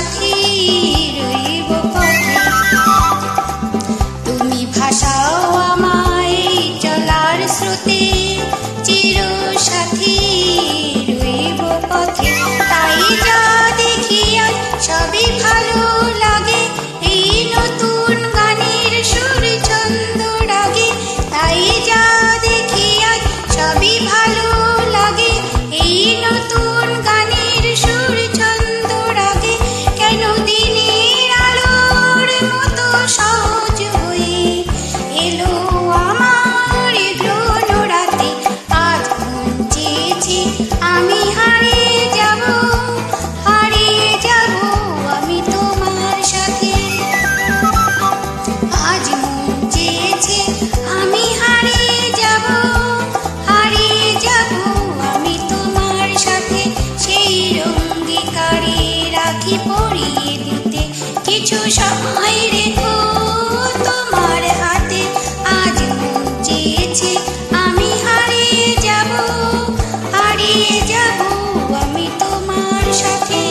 সাথী রইব পথে। তুমি ভাসাও আমায় চলার স্রোতে, চির সাথী রইব পথে। তাই যা দেখি আজ সবই ভালো লাগে, এই নতুন গানের সুর ছন্দ রাগে। তাই যা দেখি আজ সবই ভালো লাগে, এই নতুন গানের সুর ছন্দ রাগে। কেন দিনের আলোর মতো সহজ হয়ে এলো আমার গ্রহণ রাতে। আজ মন চেয়েছে আমি হারিয়ে যাব, হারিয়ে যাব আমি তোমার সাথে। আজ মন চেয়েছে আমি হারিয়ে যাব, হারিয়ে যাব আমি তোমার সাথে। সেই অঙ্গীকারে রাখি পরিয়ে দিতে, কিছু সময় রেখো তোমার হাতে। আজ মন চেয়েছে আমি হারিয়ে যাব, হারিয়ে যাব আমি তোমার সাথে।